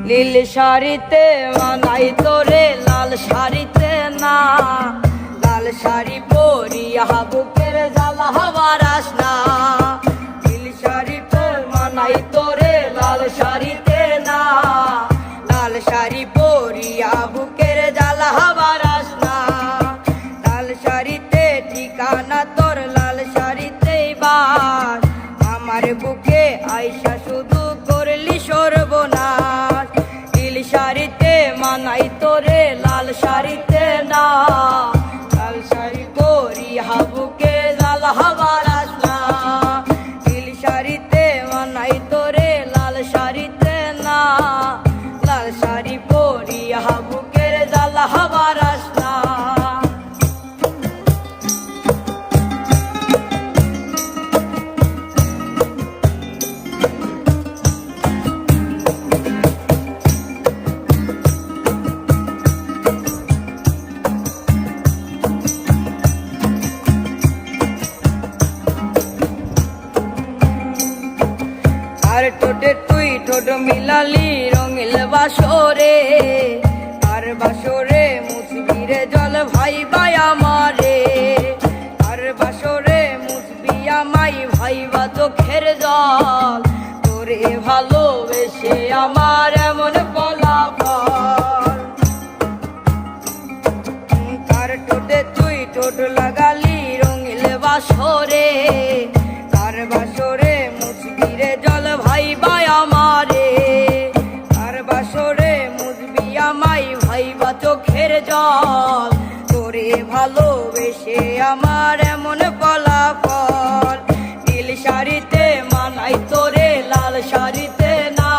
নীল শাড়িতে মানাই তোরে লাল শাড়িতে না, লাল শাড়ি পরিয়া বুকের জ্বালা হবার আসনা। নীল শাড়িতে মানাই তোরে লাল শাড়িতে না, লাল শাড়ি পরিয়া বুকের জ্বালা হবার আসনা। লাল শাড়িতে ঠিকানা তোর লাল শাড়িতেই বাস, আমার বুকে আইসা শুধু করলি সর্বনাশ। নীল শাড়িতে মানাই তোরে লাল শাড়িতে না, লাল শাড়ি পরিয়া বুকে জ্বালা হবার আসনা। নীল শাড়িতে মানাই তোরে লাল শাড়িতে না, লাল শাড়ি পরিয়া বুকের জ্বালা হবার আসনা। আর ঠোঁটে তুই ঠোঁট মিলালি রঙিল বাসরে, আর বাসরে মুছবি রে জল ভাই ভাই আমারে। আর বাসরে মুছবি আমাই ভাইবা চোখের জল, তোরে ভালোবেসে আমার এমন ফলাফল। তার ঠোঁটে তুই ঠোঁট লাগালি রঙিল বাসরে, তার বাসরে মুছবি রে জল ভাই ভাই আমারে। তার বাসরে মুছবি আমাই ভাইবা চোখের জল, তোরে ভালোবেসে আমার এমন ফলাফল। নীল শাড়িতে মানাই তোরে লাল শাড়িতে না,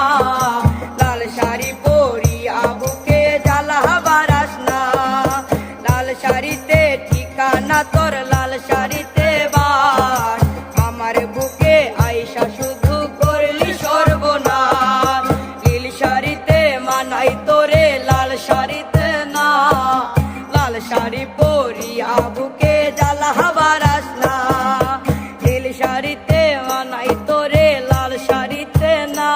লাল শাড়ি পরিয়া বুকে জ্বালা হবার আসনা। লাল শাড়িতে ঠিকানা তোর লাল শাড়িতে বাস, আমার বুকে আইসা শুধু করলি সর্বনাশ। নীল শাড়িতে মানাই তোরে লাল শাড়িতে না, লাল শাড়ি পরিয়া বুকে জ্বালা হবার আসনা। নীল শাড়িতে মানাই তোরে লাল শাড়িতে না,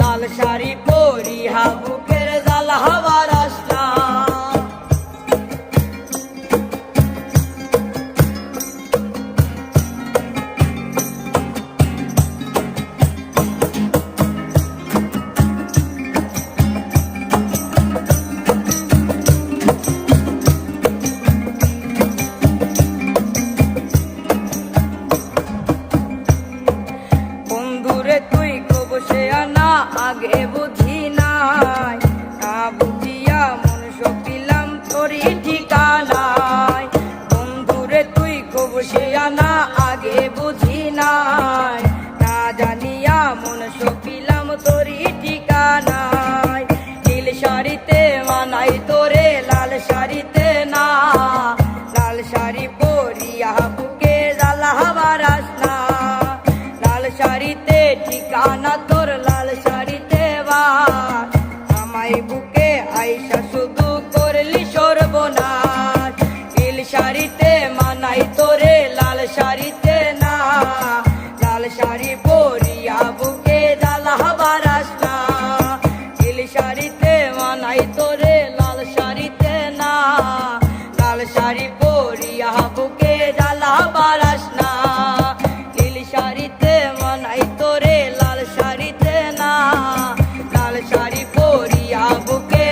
লাল শাড়ি পরিয়া বুকের জ্বালা হবার আসনা। বন্ধুরে তুই কবসে আনা আগে বুঝি নাই, না বুঝিয়া মন সপিলাম তোরই ঠিকানায়। বন্ধুরে তুই কবসে আনা আগে বুঝি নাই, না জানিয়া মন সপিলাম তোরই ঠিকানায়। নীল শাড়িতে মানাই তোরে লাল শাড়িতে না, লাল শাড়ি পরিয়া বুকে জ্বালা হবার আসনা। লাল শাড়িতে ঠিকানা তোর লাল শাড়িতে বাস, আমাই বুকে আইসা শুধু করলি সর্বনাশ। নীল শাড়িতে মানাই তোরে লাল শাড়িতে না, লাল শাড়ি পরিয়া বুকে জ্বালা হবার আসনা। নীল শাড়িতে মানাই তোরে লাল শাড়িতে না, লাল শাড়ি পরিয়া বুকে জ্বালা হবার আসনা। নীল শাড়িতে মানাই তোরে লাল শাড়িতে না, লাল শাড়ি পরিয়া বুকে